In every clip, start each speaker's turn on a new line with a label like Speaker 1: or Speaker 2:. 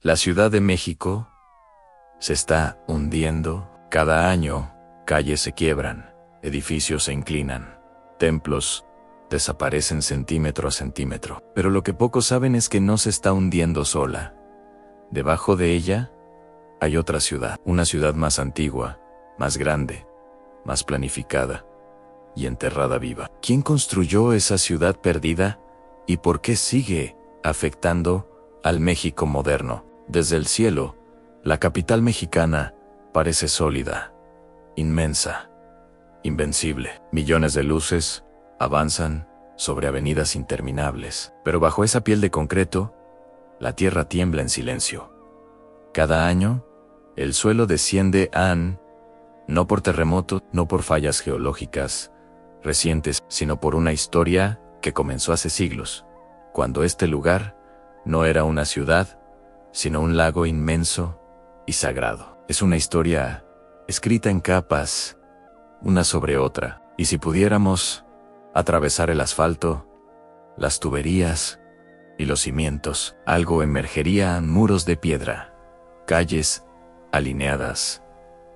Speaker 1: La Ciudad de México se está hundiendo. Cada año, calles se quiebran, edificios se inclinan, templos desaparecen centímetro a centímetro. Pero lo que pocos saben es que no se está hundiendo sola. Debajo de ella hay otra ciudad, una ciudad más antigua, más grande, más planificada y enterrada viva. ¿Quién construyó esa ciudad perdida y por qué sigue afectando al México moderno? Desde el cielo, la capital mexicana parece sólida, inmensa, invencible. Millones de luces avanzan sobre avenidas interminables, pero bajo esa piel de concreto, la tierra tiembla en silencio. Cada año, el suelo desciende no por terremotos, no por fallas geológicas recientes, sino por una historia que comenzó hace siglos, cuando este lugar no era una ciudad, sino un lago inmenso y sagrado. Es una historia escrita en capas, una sobre otra, y si pudiéramos atravesar el asfalto, las tuberías y los cimientos, algo emergería: muros de piedra, calles alineadas,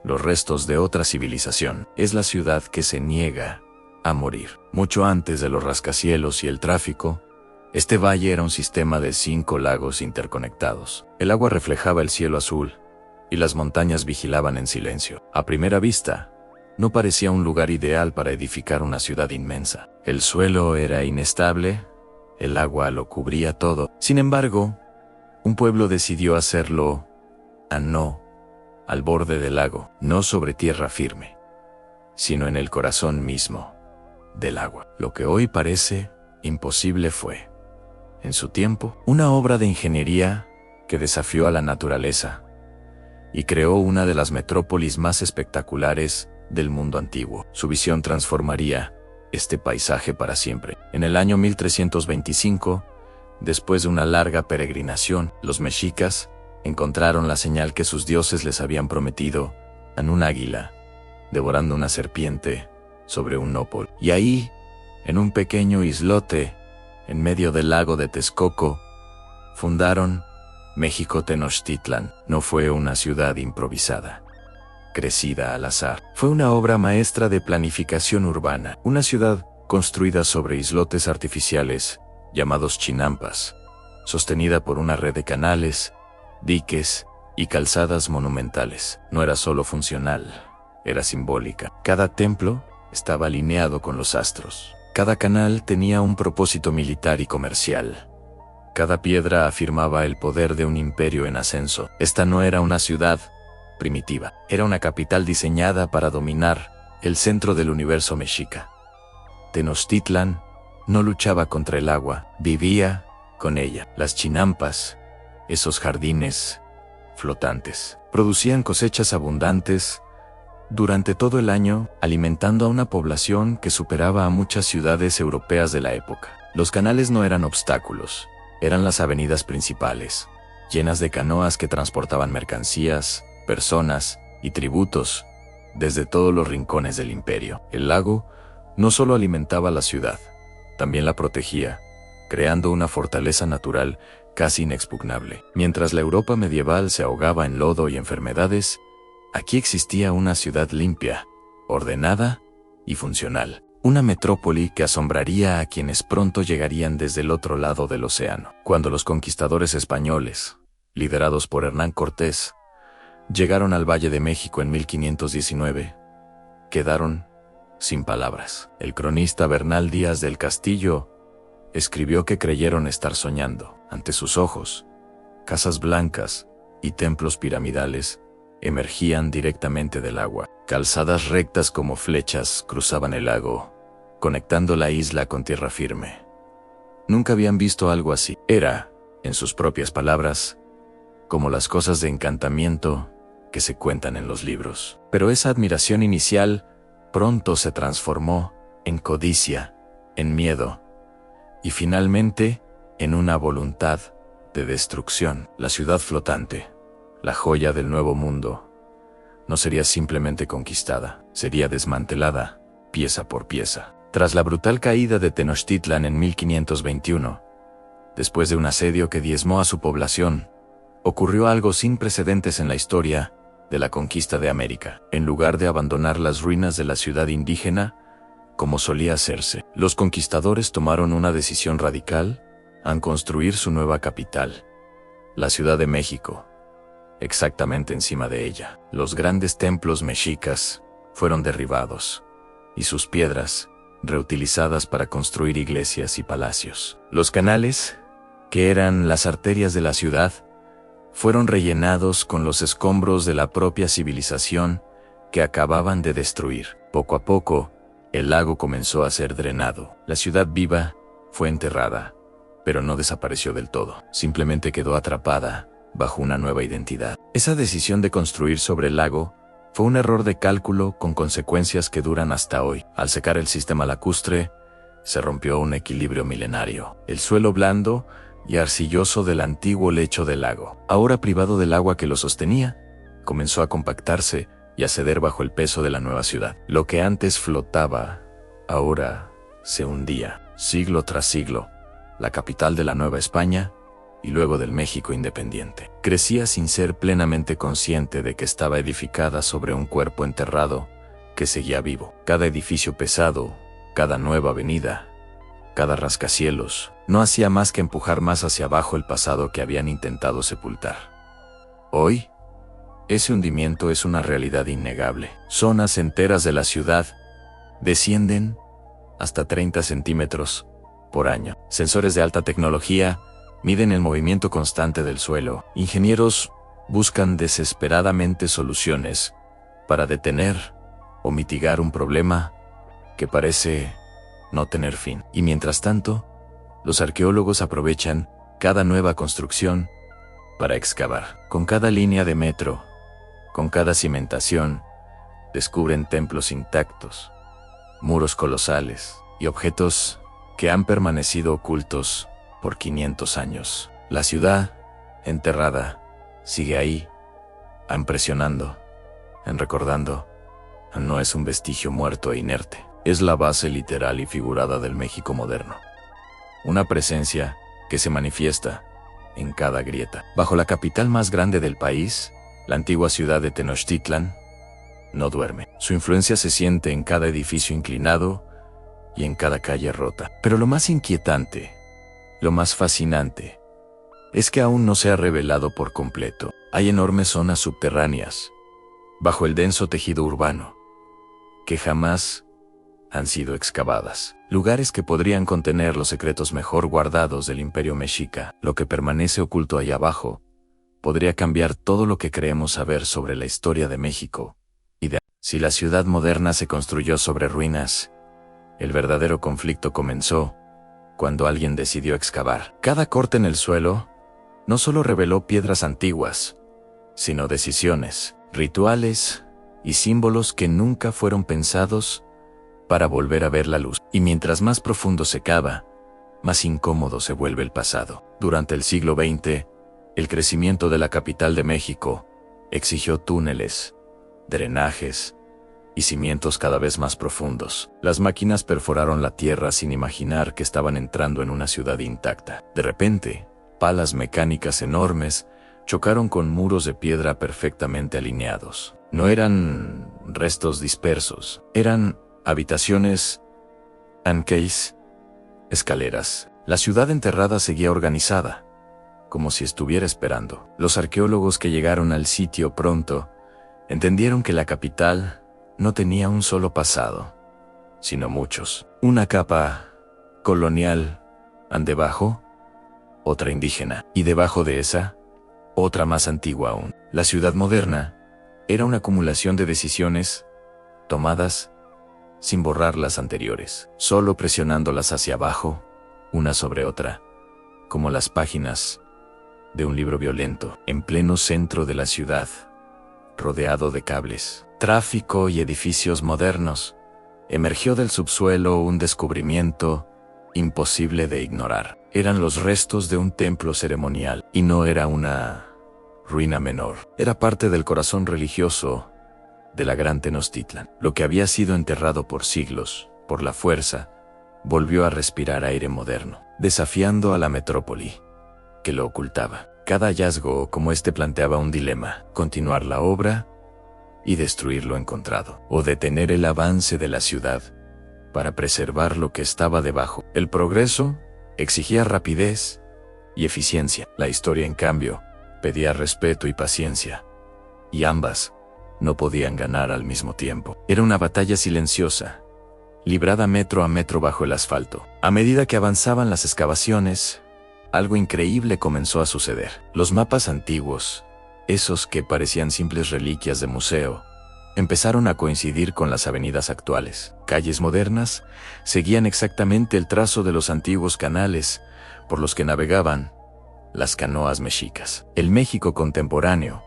Speaker 1: los restos de otra civilización. Es la ciudad que se niega a morir. Mucho antes de los rascacielos y el tráfico, este valle era un sistema de 5 lagos interconectados. El agua reflejaba el cielo azul y las montañas vigilaban en silencio. A primera vista, no parecía un lugar ideal para edificar una ciudad inmensa. El suelo era inestable, el agua lo cubría todo. Sin embargo, un pueblo decidió hacerlo al borde del lago, no sobre tierra firme, sino en el corazón mismo del agua. Lo que hoy parece imposible fue, en su tiempo, una obra de ingeniería que desafió a la naturaleza y creó una de las metrópolis más espectaculares del mundo antiguo. Su visión transformaría este paisaje para siempre. En el año 1325, después de una larga peregrinación, los mexicas encontraron la señal que sus dioses les habían prometido en un águila, devorando una serpiente sobre un nopal. Y ahí, en un pequeño islote, en medio del lago de Texcoco, fundaron México Tenochtitlan. No fue una ciudad improvisada, crecida al azar. Fue una obra maestra de planificación urbana. Una ciudad construida sobre islotes artificiales, llamados chinampas, sostenida por una red de canales, diques y calzadas monumentales. No era solo funcional, era simbólica. Cada templo estaba alineado con los astros. Cada canal tenía un propósito militar y comercial. Cada piedra afirmaba el poder de un imperio en ascenso. Esta no era una ciudad primitiva, era una capital diseñada para dominar el centro del universo mexica. Tenochtitlan no luchaba contra el agua, vivía con ella. Las chinampas, esos jardines flotantes, producían cosechas abundantes durante todo el año, alimentando a una población que superaba a muchas ciudades europeas de la época. Los canales no eran obstáculos, eran las avenidas principales, llenas de canoas que transportaban mercancías, personas y tributos desde todos los rincones del imperio. El lago no solo alimentaba la ciudad, también la protegía, creando una fortaleza natural casi inexpugnable. Mientras la Europa medieval se ahogaba en lodo y enfermedades, aquí existía una ciudad limpia, ordenada y funcional. Una metrópoli que asombraría a quienes pronto llegarían desde el otro lado del océano. Cuando los conquistadores españoles, liderados por Hernán Cortés, llegaron al Valle de México en 1519, quedaron sin palabras. El cronista Bernal Díaz del Castillo escribió que creyeron estar soñando. Ante sus ojos, casas blancas y templos piramidales emergían directamente del agua. Calzadas rectas como flechas cruzaban el lago, conectando la isla con tierra firme. Nunca habían visto algo así. Era, en sus propias palabras, como las cosas de encantamiento que se cuentan en los libros. Pero esa admiración inicial pronto se transformó en codicia, en miedo y finalmente en una voluntad de destrucción. La ciudad flotante, la joya del Nuevo Mundo, no sería simplemente conquistada, sería desmantelada, pieza por pieza. Tras la brutal caída de Tenochtitlan en 1521, después de un asedio que diezmó a su población, ocurrió algo sin precedentes en la historia de la conquista de América. En lugar de abandonar las ruinas de la ciudad indígena, como solía hacerse, los conquistadores tomaron una decisión radical al construir su nueva capital, la Ciudad de México. Exactamente encima de ella, los grandes templos mexicas fueron derribados y sus piedras reutilizadas para construir iglesias y palacios. Los canales, que eran las arterias de la ciudad, fueron rellenados con los escombros de la propia civilización que acababan de destruir. Poco a poco, el lago comenzó a ser drenado. La ciudad viva fue enterrada, pero no desapareció del todo. Simplemente quedó atrapada bajo una nueva identidad. Esa decisión de construir sobre el lago fue un error de cálculo con consecuencias que duran hasta hoy. Al secar el sistema lacustre, se rompió un equilibrio milenario. El suelo blando y arcilloso del antiguo lecho del lago, ahora privado del agua que lo sostenía, comenzó a compactarse y a ceder bajo el peso de la nueva ciudad. Lo que antes flotaba, ahora se hundía. Siglo tras siglo, la capital de la Nueva España y luego del México independiente crecía sin ser plenamente consciente de que estaba edificada sobre un cuerpo enterrado que seguía vivo. Cada edificio pesado, cada nueva avenida, cada rascacielos, no hacía más que empujar más hacia abajo el pasado que habían intentado sepultar. Hoy, ese hundimiento es una realidad innegable. Zonas enteras de la ciudad descienden hasta 30 centímetros por año. Sensores de alta tecnología miden el movimiento constante del suelo. Ingenieros buscan desesperadamente soluciones para detener o mitigar un problema que parece no tener fin. Y mientras tanto, los arqueólogos aprovechan cada nueva construcción para excavar. Con cada línea de metro, con cada cimentación, descubren templos intactos, muros colosales y objetos que han permanecido ocultos por 500 años. La ciudad, enterrada, sigue ahí, impresionando, recordando. No es un vestigio muerto e inerte. Es la base literal y figurada del México moderno. Una presencia que se manifiesta en cada grieta. Bajo la capital más grande del país, la antigua ciudad de Tenochtitlan, no duerme. Su influencia se siente en cada edificio inclinado y en cada calle rota. Pero lo más inquietante, lo más fascinante, es que aún no se ha revelado por completo. Hay enormes zonas subterráneas, bajo el denso tejido urbano, que jamás han sido excavadas. Lugares que podrían contener los secretos mejor guardados del Imperio Mexica. Lo que permanece oculto ahí abajo podría cambiar todo lo que creemos saber sobre la historia de México. Si la ciudad moderna se construyó sobre ruinas, el verdadero conflicto comenzó cuando alguien decidió excavar. Cada corte en el suelo no solo reveló piedras antiguas, sino decisiones, rituales y símbolos que nunca fueron pensados para volver a ver la luz. Y mientras más profundo se cava, más incómodo se vuelve el pasado. Durante el siglo XX, el crecimiento de la capital de México exigió túneles, drenajes y cimientos cada vez más profundos. Las máquinas perforaron la tierra sin imaginar que estaban entrando en una ciudad intacta. De repente, palas mecánicas enormes chocaron con muros de piedra perfectamente alineados. No eran restos dispersos, eran habitaciones, anqueis, escaleras. La ciudad enterrada seguía organizada, como si estuviera esperando. Los arqueólogos que llegaron al sitio pronto entendieron que la capital no tenía un solo pasado, sino muchos. Una capa colonial, debajo, otra indígena, y debajo de esa, otra más antigua aún. La ciudad moderna era una acumulación de decisiones tomadas sin borrar las anteriores, solo presionándolas hacia abajo, una sobre otra, como las páginas de un libro violento. En pleno centro de la ciudad, rodeado de cables, tráfico y edificios modernos, emergió del subsuelo un descubrimiento imposible de ignorar. Eran los restos de un templo ceremonial, y no era una ruina menor. Era parte del corazón religioso de la gran Tenochtitlan. Lo que había sido enterrado por siglos, por la fuerza, volvió a respirar aire moderno, desafiando a la metrópoli que lo ocultaba. Cada hallazgo como este planteaba un dilema: continuar la obra y destruir lo encontrado, o detener el avance de la ciudad para preservar lo que estaba debajo. El progreso exigía rapidez y eficiencia. La historia, en cambio, pedía respeto y paciencia, y ambas no podían ganar al mismo tiempo. Era una batalla silenciosa, librada metro a metro bajo el asfalto. A medida que avanzaban las excavaciones, algo increíble comenzó a suceder. Los mapas antiguos, esos que parecían simples reliquias de museo, empezaron a coincidir con las avenidas actuales. Calles modernas seguían exactamente el trazo de los antiguos canales por los que navegaban las canoas mexicas. El México contemporáneo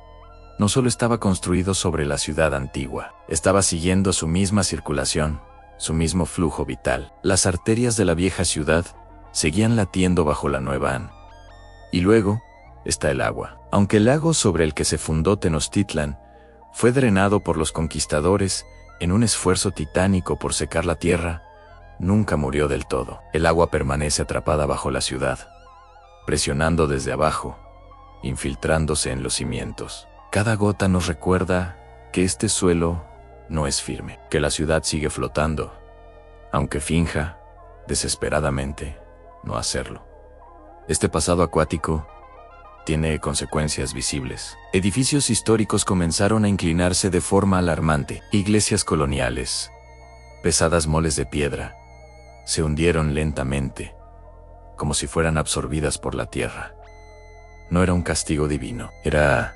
Speaker 1: no solo estaba construido sobre la ciudad antigua, estaba siguiendo su misma circulación, su mismo flujo vital. Las arterias de la vieja ciudad seguían latiendo bajo la nueva. Y luego está el agua. Aunque el lago sobre el que se fundó Tenochtitlan fue drenado por los conquistadores en un esfuerzo titánico por secar la tierra, nunca murió del todo. El agua permanece atrapada bajo la ciudad, presionando desde abajo, infiltrándose en los cimientos. Cada gota nos recuerda que este suelo no es firme, que la ciudad sigue flotando, aunque finja, desesperadamente, no hacerlo. Este pasado acuático tiene consecuencias visibles. Edificios históricos comenzaron a inclinarse de forma alarmante. Iglesias coloniales, pesadas moles de piedra, se hundieron lentamente, como si fueran absorbidas por la tierra. No era un castigo divino, era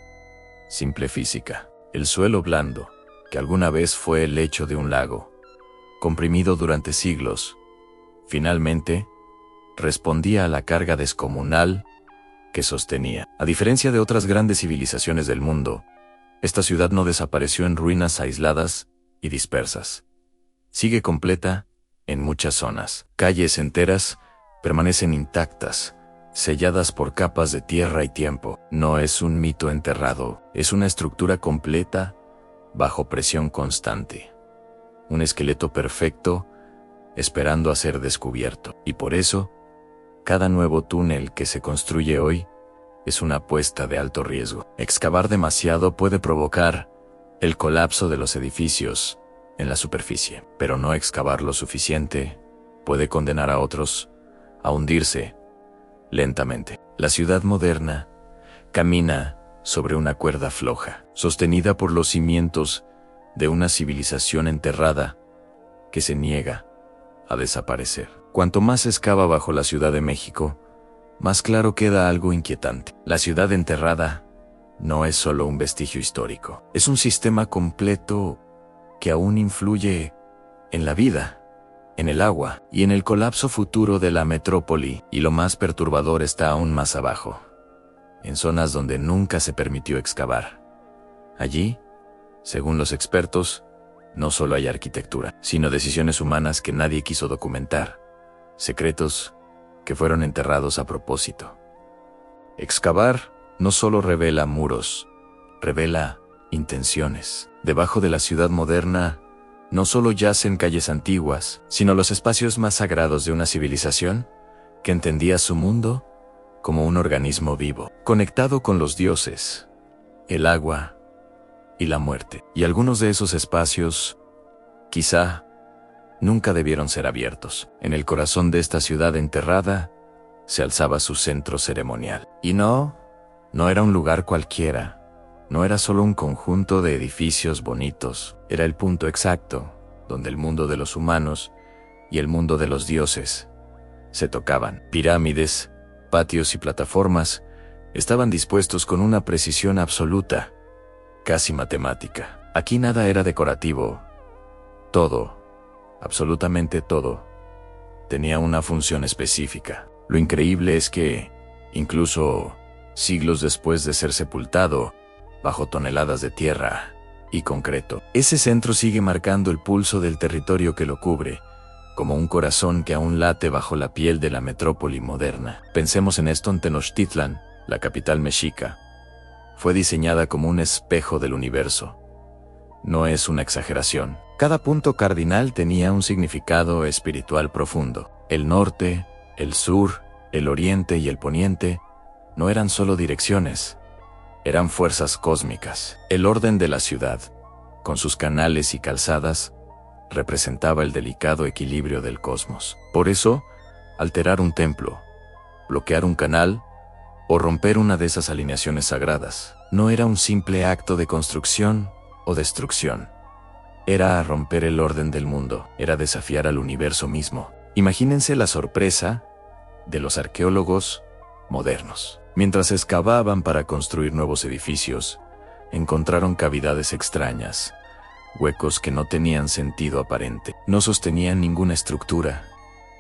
Speaker 1: simple física. El suelo blando, que alguna vez fue el lecho de un lago, comprimido durante siglos, finalmente respondía a la carga descomunal que sostenía. A diferencia de otras grandes civilizaciones del mundo, esta ciudad no desapareció en ruinas aisladas y dispersas. Sigue completa en muchas zonas. Calles enteras permanecen intactas, selladas por capas de tierra y tiempo. No es un mito enterrado, es una estructura completa bajo presión constante. Un esqueleto perfecto esperando a ser descubierto. Y por eso, cada nuevo túnel que se construye hoy es una apuesta de alto riesgo. Excavar demasiado puede provocar el colapso de los edificios en la superficie, pero no excavar lo suficiente puede condenar a otros a hundirse lentamente. La ciudad moderna camina sobre una cuerda floja, sostenida por los cimientos de una civilización enterrada que se niega a desaparecer. Cuanto más se excava bajo la Ciudad de México, más claro queda algo inquietante. La ciudad enterrada no es solo un vestigio histórico, es un sistema completo que aún influye en la vida, en el agua y en el colapso futuro de la metrópoli. Y lo más perturbador está aún más abajo, en zonas donde nunca se permitió excavar. Allí, según los expertos, no solo hay arquitectura, sino decisiones humanas que nadie quiso documentar, secretos que fueron enterrados a propósito. Excavar no solo revela muros, revela intenciones. Debajo de la ciudad moderna no solo yacen calles antiguas, sino los espacios más sagrados de una civilización que entendía su mundo como un organismo vivo, conectado con los dioses, el agua y la muerte. Y algunos de esos espacios, quizá, nunca debieron ser abiertos. En el corazón de esta ciudad enterrada se alzaba su centro ceremonial. Y no era un lugar cualquiera. No era solo un conjunto de edificios bonitos. Era el punto exacto donde el mundo de los humanos y el mundo de los dioses se tocaban. Pirámides, patios y plataformas estaban dispuestos con una precisión absoluta, casi matemática. Aquí nada era decorativo. Todo, absolutamente todo, tenía una función específica. Lo increíble es que, incluso siglos después de ser sepultado bajo toneladas de tierra y concreto, ese centro sigue marcando el pulso del territorio que lo cubre, como un corazón que aún late bajo la piel de la metrópoli moderna. Pensemos en esto: Tenochtitlan, la capital mexica, fue diseñada como un espejo del universo. No es una exageración. Cada punto cardinal tenía un significado espiritual profundo. El norte, el sur, el oriente y el poniente no eran solo direcciones, eran fuerzas cósmicas. El orden de la ciudad, con sus canales y calzadas, representaba el delicado equilibrio del cosmos. Por eso, alterar un templo, bloquear un canal o romper una de esas alineaciones sagradas no era un simple acto de construcción o destrucción. Era romper el orden del mundo, era desafiar al universo mismo. Imagínense la sorpresa de los arqueólogos modernos. Mientras excavaban para construir nuevos edificios, encontraron cavidades extrañas, huecos que no tenían sentido aparente, no sostenían ninguna estructura,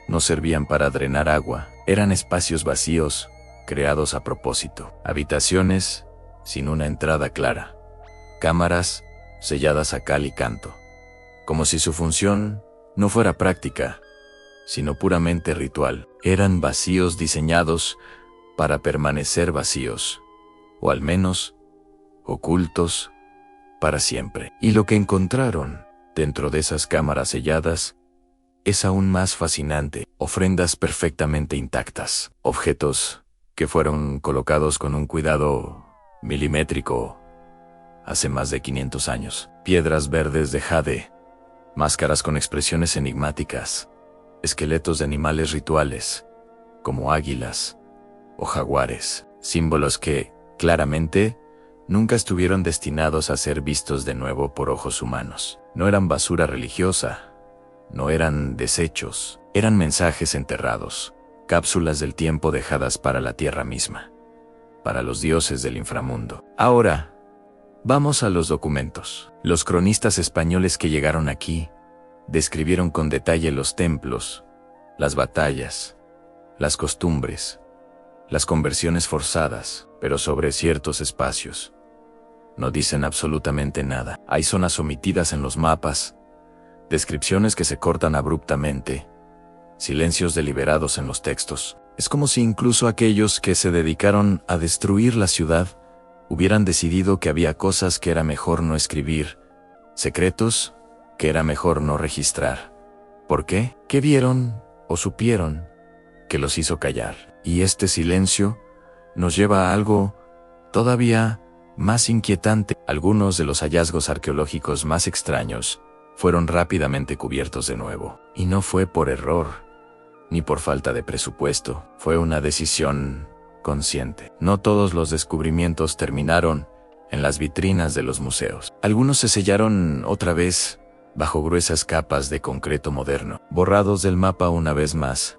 Speaker 1: no servían para drenar agua, eran espacios vacíos, creados a propósito, habitaciones sin una entrada clara, cámaras selladas a cal y canto, como si su función no fuera práctica, sino puramente ritual. Eran vacíos diseñados para permanecer vacíos, o al menos ocultos para siempre. Y lo que encontraron dentro de esas cámaras selladas es aún más fascinante. Ofrendas perfectamente intactas, objetos que fueron colocados con un cuidado milimétrico hace más de 500 años. Piedras verdes de jade, máscaras con expresiones enigmáticas, esqueletos de animales rituales, como águilas o jaguares, símbolos que, claramente, nunca estuvieron destinados a ser vistos de nuevo por ojos humanos. No eran basura religiosa, no eran desechos, eran mensajes enterrados, cápsulas del tiempo dejadas para la tierra misma, para los dioses del inframundo. Ahora, vamos a los documentos. Los cronistas españoles que llegaron aquí describieron con detalle los templos, las batallas, las costumbres, las conversiones forzadas, pero sobre ciertos espacios no dicen absolutamente nada. Hay zonas omitidas en los mapas, descripciones que se cortan abruptamente, silencios deliberados en los textos. Es como si incluso aquellos que se dedicaron a destruir la ciudad hubieran decidido que había cosas que era mejor no escribir, secretos que era mejor no registrar. ¿Por qué? ¿Qué vieron o supieron que los hizo callar? Y este silencio nos lleva a algo todavía más inquietante. Algunos de los hallazgos arqueológicos más extraños fueron rápidamente cubiertos de nuevo. Y no fue por error, ni por falta de presupuesto. Fue una decisión consciente. No todos los descubrimientos terminaron en las vitrinas de los museos. Algunos se sellaron otra vez bajo gruesas capas de concreto moderno, borrados del mapa una vez más.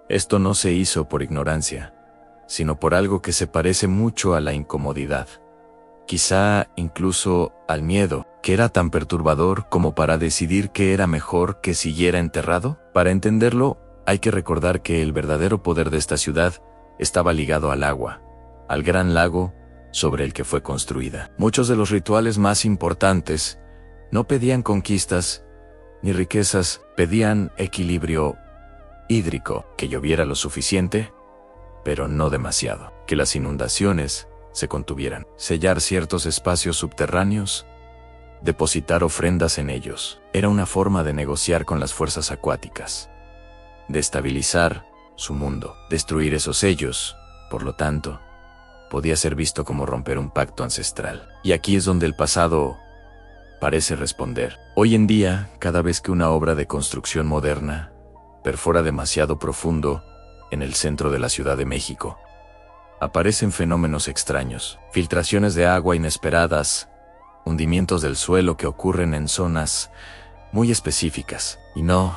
Speaker 1: Esto no se hizo por ignorancia, sino por algo que se parece mucho a la incomodidad. Quizá incluso al miedo, que era tan perturbador como para decidir que era mejor que siguiera enterrado. Para entenderlo, hay que recordar que el verdadero poder de esta ciudad estaba ligado al agua, al gran lago sobre el que fue construida. Muchos de los rituales más importantes no pedían conquistas ni riquezas, pedían equilibrio hídrico, que lloviera lo suficiente, pero no demasiado, que las inundaciones se contuvieran, sellar ciertos espacios subterráneos, depositar ofrendas en ellos. Era una forma de negociar con las fuerzas acuáticas, de estabilizar su mundo. Destruir esos sellos, por lo tanto, podía ser visto como romper un pacto ancestral. Y aquí es donde el pasado parece responder. Hoy en día, cada vez que una obra de construcción moderna perfora demasiado profundo en el centro de la Ciudad de México, aparecen fenómenos extraños, filtraciones de agua inesperadas, hundimientos del suelo que ocurren en zonas muy específicas. Y no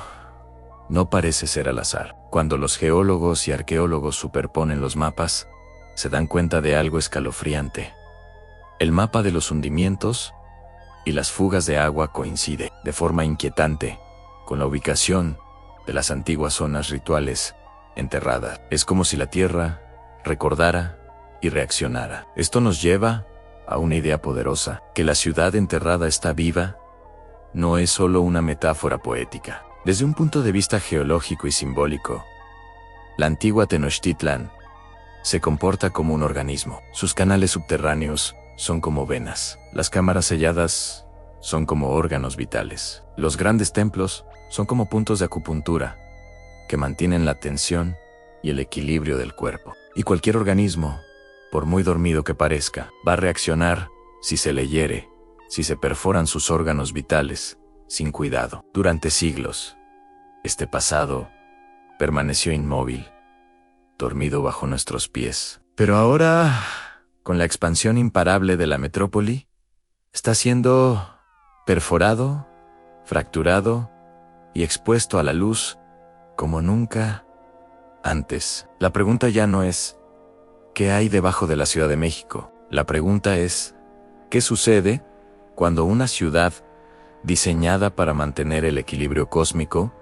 Speaker 1: parece ser al azar. Cuando los geólogos y arqueólogos superponen los mapas, se dan cuenta de algo escalofriante. El mapa de los hundimientos y las fugas de agua coincide de forma inquietante con la ubicación de las antiguas zonas rituales enterradas. Es como si la Tierra recordara y reaccionara. Esto nos lleva a una idea poderosa, que la ciudad enterrada está viva, no es solo una metáfora poética. Desde un punto de vista geológico y simbólico, la antigua Tenochtitlan se comporta como un organismo. Sus canales subterráneos son como venas. Las cámaras selladas son como órganos vitales. Los grandes templos son como puntos de acupuntura que mantienen la tensión y el equilibrio del cuerpo. Y cualquier organismo por muy dormido que parezca. Va a reaccionar si se le hiere, si se perforan sus órganos vitales, sin cuidado. Durante siglos, este pasado permaneció inmóvil, dormido bajo nuestros pies. Pero ahora, con la expansión imparable de la metrópoli, está siendo perforado, fracturado y expuesto a la luz como nunca antes. La pregunta ya no es ¿qué hay debajo de la Ciudad de México? La pregunta es ¿qué sucede cuando una ciudad diseñada para mantener el equilibrio cósmico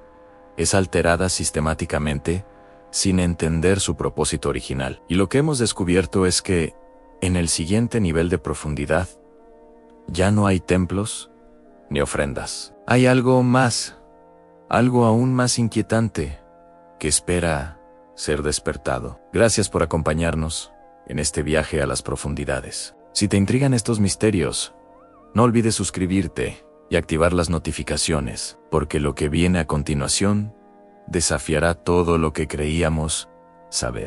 Speaker 1: es alterada sistemáticamente sin entender su propósito original? Y lo que hemos descubierto es que en el siguiente nivel de profundidad ya no hay templos ni ofrendas. Hay algo más, algo aún más inquietante que espera ser despertado. Gracias por acompañarnos en este viaje a las profundidades. Si te intrigan estos misterios, no olvides suscribirte y activar las notificaciones, porque lo que viene a continuación desafiará todo lo que creíamos saber.